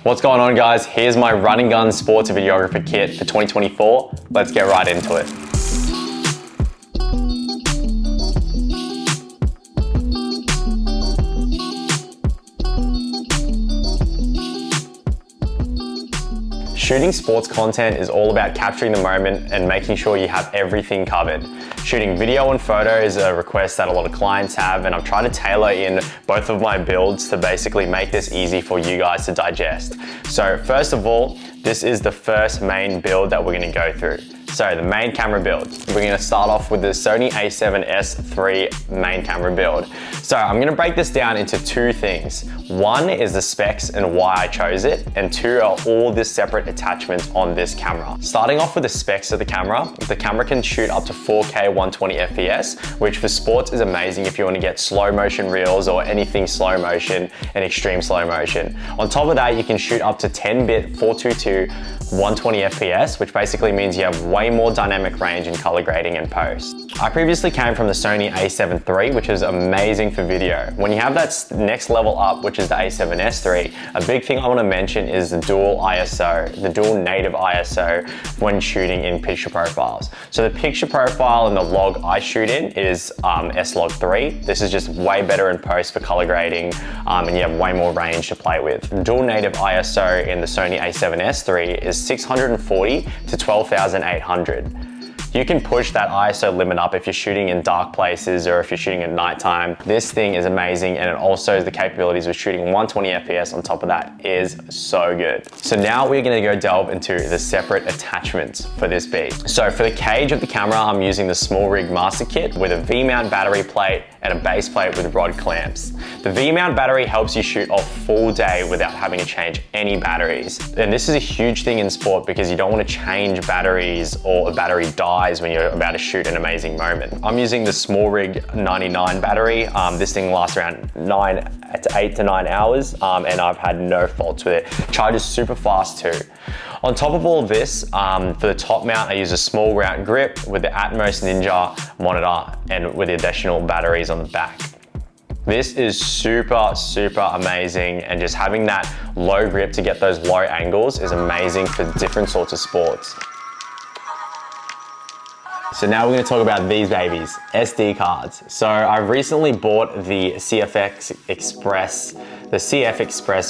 What's going on, guys? Here's my run and gun sports videographer kit for 2024. Let's get right into it. Shooting sports content is all about capturing the moment and making sure you have everything covered. Shooting video and photo is a request that a lot of clients have, and I'm trying to tailor in both of my builds to basically make this easy for you guys to digest. So first of all, this is the first main build that we're gonna go through. So the main camera build. We're gonna start off with the Sony a7S III main camera build. So I'm gonna break this down into two things. One is the specs and why I chose it, and two are all the separate attachments on this camera. Starting off with the specs of the camera can shoot up to 4K 120 FPS, which for sports is amazing if you wanna get slow motion reels or anything slow motion and extreme slow motion. On top of that, you can shoot up to 10-bit 422 120 FPS, which basically means you have way more dynamic range in color grading and post. I previously came from the Sony a7 III, which is amazing for video. When you have that next level up, which is the a7S III, a big thing I want to mention is the dual ISO, the dual native ISO when shooting in picture profiles. So the picture profile and the log I shoot in is S-Log3. This is just way better in post for color grading, and you have way more range to play with. Dual native ISO in the Sony a7S III is 640 to 12,800. You can push that ISO limit up if you're shooting in dark places or if you're shooting at nighttime. This thing is amazing, and it also has the capabilities of shooting 120 FPS on top of that is so good. So now we're gonna go delve into the separate attachments for this beast. So for the cage of the camera, I'm using the small rig master kit with a V-mount battery plate and a base plate with rod clamps. The V-mount battery helps you shoot a full day without having to change any batteries. And this is a huge thing in sport because you don't want to change batteries or a battery dies when you're about to shoot an amazing moment. I'm using the small rig 99 battery. This thing lasts around 8 to 9 hours, and I've had no faults with it. Charges super fast too. On top of all of this, for the top mount, I use a small round grip with the Atmos Ninja monitor and with the additional batteries on the back. This is super, super amazing, and just having that low grip to get those low angles is amazing for different sorts of sports. So now we're going to talk about these babies, SD cards. So I've recently bought the CF Express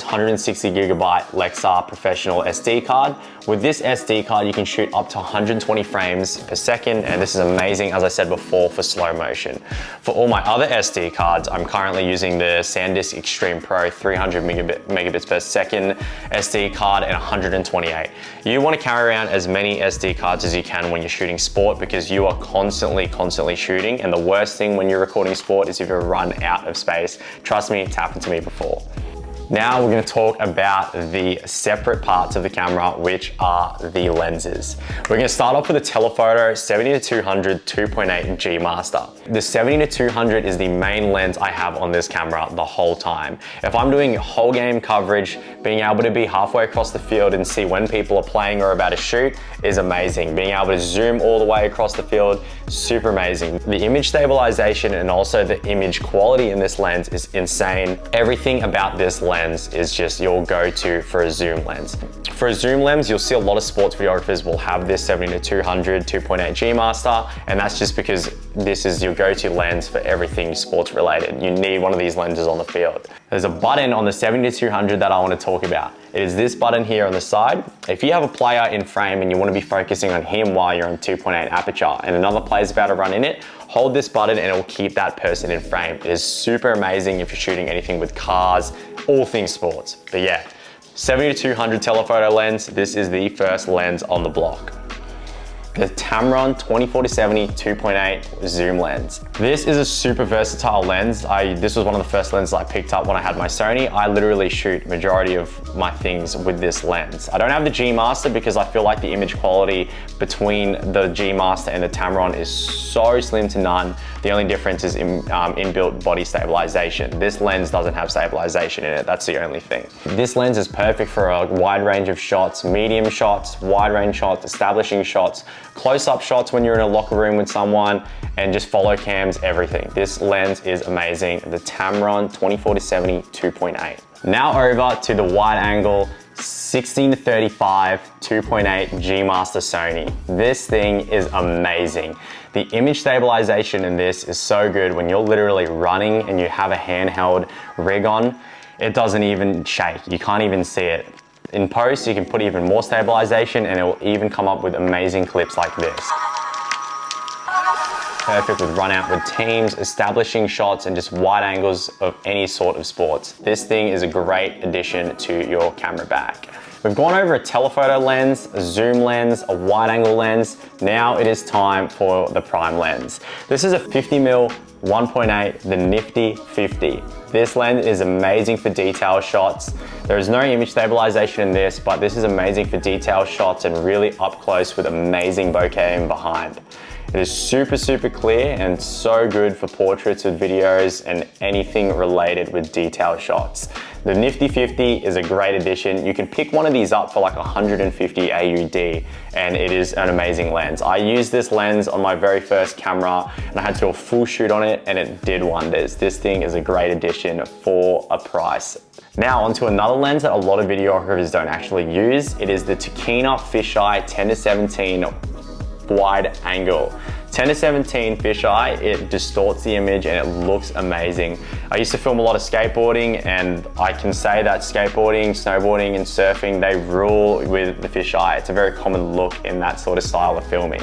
160 gigabyte Lexar Professional SD card. With this SD card, you can shoot up to 120 frames per second, and this is amazing, as I said before, for slow motion. For all my other SD cards, I'm currently using the SanDisk Extreme Pro 300 megabits per second SD card and 128. You want to carry around as many SD cards as you can when you're shooting sport, because you are constantly shooting, and the worst thing when you're recording sport is if you run out of space. Trust me, it's happened to me before. Now we're going to talk about the separate parts of the camera, which are the lenses. We're going to start off with the Telephoto 70-200 2.8 G Master. The 70-200 is the main lens I have on this camera the whole time. If I'm doing whole game coverage, being able to be halfway across the field and see when people are playing or about to shoot is amazing. Being able to zoom all the way across the field, super amazing. The image stabilization and also the image quality in this lens is insane. Everything about this lens is just your go-to for a zoom lens. For a zoom lens, you'll see a lot of sports videographers will have this 70-200 2.8 G Master, and that's just because this is your go-to lens for everything sports related. You need one of these lenses on the field. There's a button on the 70-200 that I want to talk about. It is this button here on the side. If you have a player in frame and you want to be focusing on him while you're on 2.8 aperture and another player's about to run in it, hold this button and it will keep that person in frame. It is super amazing if you're shooting anything with cars, all things sports. But yeah, 70-200 telephoto lens, this is the first lens on the block. The Tamron 24-70 2.8 zoom lens. This is a super versatile lens. This was one of the first lenses I picked up when I had my Sony. I literally shoot majority of my things with this lens. I don't have the G Master because I feel like the image quality between the G Master and the Tamron is so slim to none. The only difference is inbuilt body stabilization. This lens doesn't have stabilization in it. That's the only thing. This lens is perfect for a wide range of shots, medium shots, wide range shots, establishing shots, close-up shots when you're in a locker room with someone, and just follow cams, everything. This lens is amazing. The Tamron 24-70 2.8. Now over to the wide angle 16-35 2.8 G Master Sony. This thing is amazing. The image stabilization in this is so good. When you're literally running and you have a handheld rig on, it doesn't even shake. You can't even see it. In post, you can put even more stabilization and it will even come up with amazing clips like this. Perfect with run out with teams, establishing shots, and just wide angles of any sort of sports. This thing is a great addition to your camera bag. We've gone over a telephoto lens, a zoom lens, a wide angle lens. Now it is time for the prime lens. This is a 50mm 1.8, the nifty 50. This lens is amazing for detail shots. There is no image stabilization in this, but this is amazing for detail shots and really up close with amazing bokeh in behind. It is super, super clear and so good for portraits with videos and anything related with detail shots. The Nifty 50 is a great addition. You can pick one of these up for like 150 AUD and it is an amazing lens. I used this lens on my very first camera and I had to do a full shoot on it and it did wonders. This thing is a great addition for a price. Now onto another lens that a lot of videographers don't actually use. It is the TOKINA fisheye 10-17 wide angle. 10-17 fisheye, it distorts the image and it looks amazing. I used to film a lot of skateboarding and I can say that skateboarding, snowboarding and surfing, they rule with the fisheye. It's a very common look in that sort of style of filming.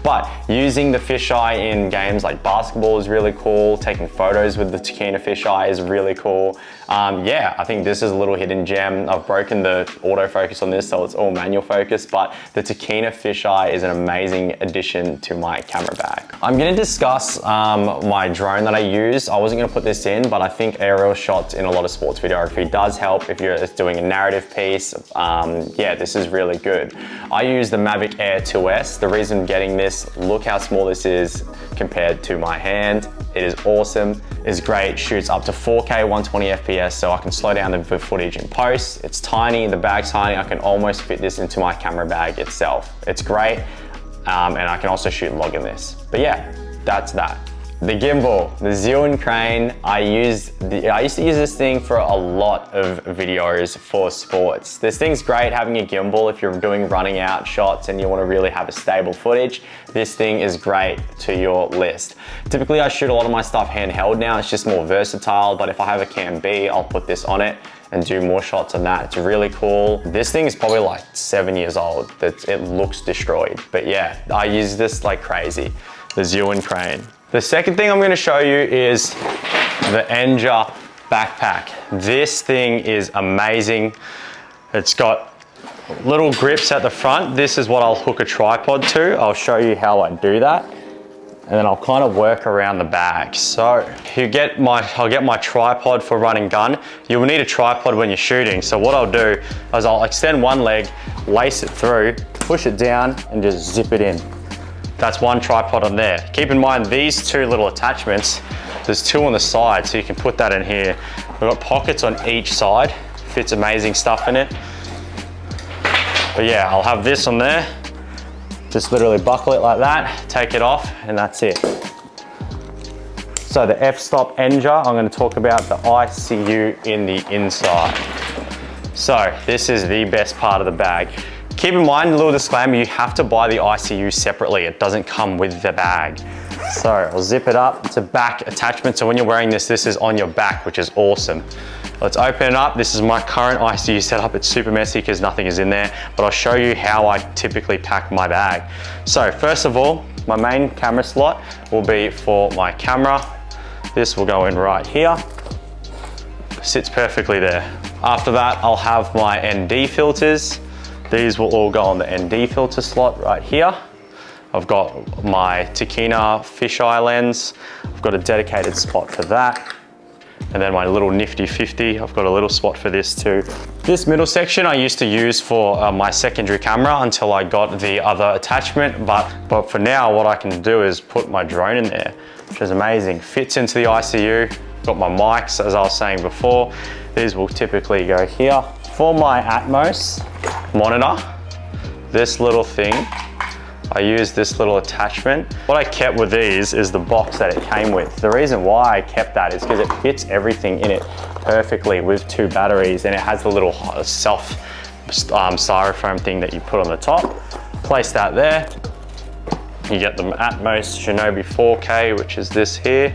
But using the fisheye in games like basketball is really cool. Taking photos with the TOKINA fisheye is really cool. Yeah, I think this is a little hidden gem. I've broken the autofocus on this, so it's all manual focus, but the TOKINA fisheye is an amazing addition to my camera bag. I'm gonna discuss my drone that I use. I wasn't gonna put this in, but I think aerial shots in a lot of sports videography does help if you're doing a narrative piece. Yeah, this is really good. I use the Mavic Air 2S. The reason I'm getting this, look how small this is compared to my hand. It is awesome, it's great, shoots up to 4K 120 FPS, so I can slow down the footage in post. It's tiny, the bag's tiny, I can almost fit this into my camera bag itself. It's great. And I can also shoot log in this. But yeah, that's that. The gimbal, the Zhiyun crane, I used to use this thing for a lot of videos for sports. This thing's great having a gimbal if you're doing running out shots and you want to really have a stable footage. This thing is great to your list. Typically I shoot a lot of my stuff handheld now, it's just more versatile, but if I have a Cam B, I'll put this on it and do more shots on that. It's really cool. This thing is probably like 7 years old. It looks destroyed, but yeah, I use this like crazy. The Zhiyun crane. The second thing I'm gonna show you is the Ajna backpack. This thing is amazing. It's got little grips at the front. This is what I'll hook a tripod to. I'll show you how I do that. And then I'll kind of work around the bag. So I'll get my tripod for running gun. You will need a tripod when you're shooting. So what I'll do is I'll extend one leg, lace it through, push it down and just zip it in. That's one tripod on there. Keep in mind these two little attachments, there's two on the side, so you can put that in here. We've got pockets on each side, fits amazing stuff in it. But yeah, I'll have this on there. Just literally buckle it like that, take it off, and that's it. So the f-stop Ajna, I'm going to talk about the ICU in the inside. So this is the best part of the bag. Keep in mind, a little disclaimer, you have to buy the ICU separately. It doesn't come with the bag. So I'll zip it up. It's a back attachment. So when you're wearing this, this is on your back, which is awesome. Let's open it up. This is my current ICU setup. It's super messy because nothing is in there, but I'll show you how I typically pack my bag. So first of all, my main camera slot will be for my camera. This will go in right here. Sits perfectly there. After that, I'll have my ND filters. These will all go on the ND filter slot right here. I've got my TOKINA fisheye lens. I've got a dedicated spot for that. And then my little nifty 50, I've got a little spot for this too. This middle section I used to use for my secondary camera until I got the other attachment, but for now what I can do is put my drone in there, which is amazing. Fits into the ICU. Got my mics, as I was saying before. These will typically go here. For my Atmos monitor, this little thing, I use this little attachment. What I kept with these is the box that it came with. The reason why I kept that is because it fits everything in it perfectly with two batteries, and it has the little self styrofoam thing that you put on the top. Place that there. You get the Atmos Shinobi 4K, which is this here.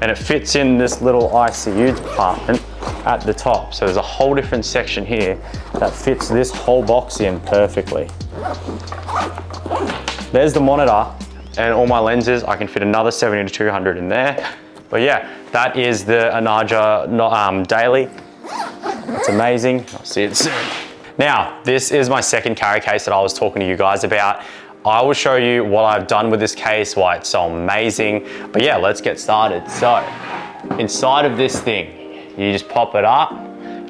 And it fits in this little ICU department at the top. So there's a whole different section here that fits this whole box in perfectly. There's the monitor and all my lenses. I can fit another 70 to 200 in there. But yeah, that is the Ajna Daily. It's amazing. I'll see it soon. Now, this is my second carry case that I was talking to you guys about. I will show you what I've done with this case, why it's so amazing. But yeah, let's get started. So, inside of this thing, you just pop it up.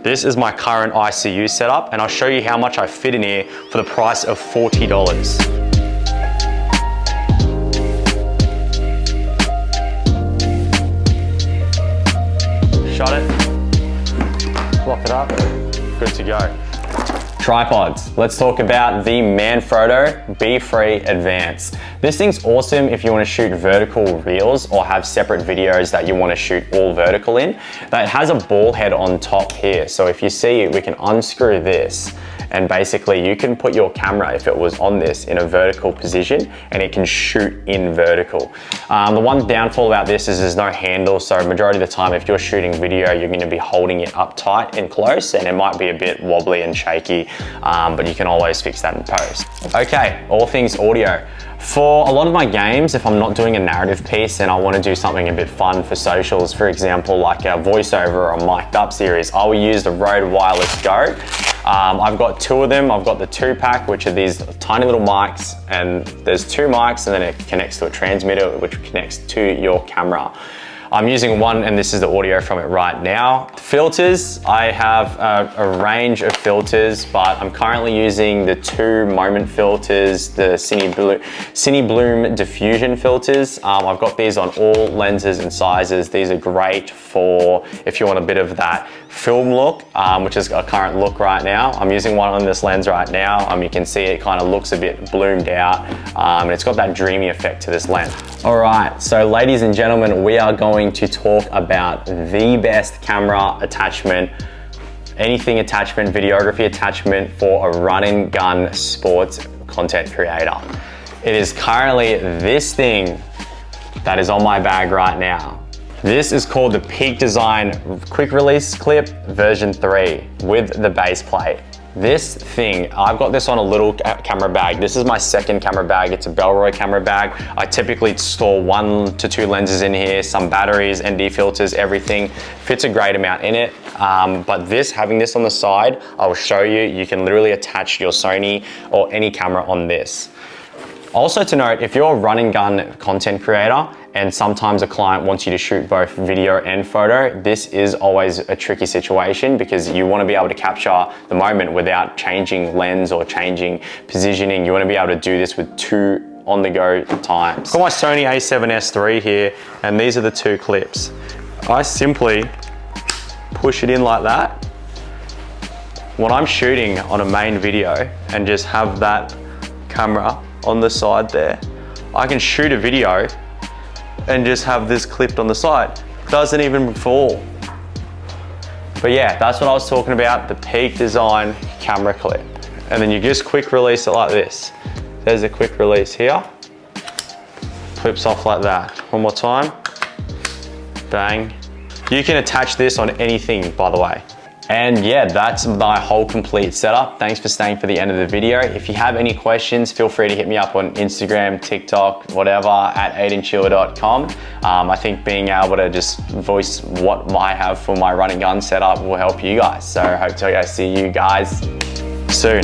This is my current ICU setup, and I'll show you how much I fit in here for the price of $40. Shut it, lock it up, good to go. Tripods. Let's talk about the Manfrotto B3 Advance. This thing's awesome if you want to shoot vertical reels or have separate videos that you want to shoot all vertical in. That has a ball head on top here. So if you see, we can unscrew this and basically you can put your camera, if it was on this, in a vertical position and it can shoot in vertical. The one downfall about this is there's no handle, so majority of the time if you're shooting video, you're going to be holding it up tight and close and it might be a bit wobbly and shaky, but you can always fix that in post. Okay, all things audio. For a lot of my games, if I'm not doing a narrative piece and I want to do something a bit fun for socials, for example, like a voiceover or a mic'd up series, I will use the Rode Wireless Go. I've got two of them. I've got the 2-pack, which are these tiny little mics, and there's 2 mics and then it connects to a transmitter, which connects to your camera. I'm using one and this is the audio from it right now. Filters, I have a range of filters, but I'm currently using the 2 moment filters, the Cine Bloom diffusion filters. I've got these on all lenses and sizes. These are great for if you want a bit of that film look, which is a current look right now. I'm using one on this lens right now. You can see it kind of looks a bit bloomed out, and it's got that dreamy effect to this lens. All right, so ladies and gentlemen, we are going to talk about the best camera attachment, anything attachment, videography attachment for a run and gun sports content creator. It is currently this thing that is on my bag right now. This is called the Peak Design Quick Release Clip version 3 with the base plate. This thing, I've got this on a little camera bag. This is my second camera bag. It's a Bellroy camera bag. I typically store 1 to 2 lenses in here, some batteries, ND filters, everything. Fits a great amount in it. But having this on the side, I will show you, you can literally attach your Sony or any camera on this. Also to note, if you're a run and gun content creator and sometimes a client wants you to shoot both video and photo, this is always a tricky situation because you want to be able to capture the moment without changing lens or changing positioning. You want to be able to do this with 2 on the go times. I've got my Sony a7S III here, and these are the 2 clips. I simply push it in like that when I'm shooting on a main video and just have that camera on the side there. I can shoot a video and just have this clipped on the side. Doesn't even fall. But yeah, that's what I was talking about, the Peak Design camera clip. And then you just quick release it like this. There's a quick release here. Clips off like that. One more time. Bang. You can attach this on anything, by the way. And yeah, that's my whole complete setup. Thanks for staying for the end of the video. If you have any questions, feel free to hit me up on Instagram, TikTok, whatever, at aidenchiller.com. I think being able to just voice what I have for my run and gun setup will help you guys. So hope to see you guys soon.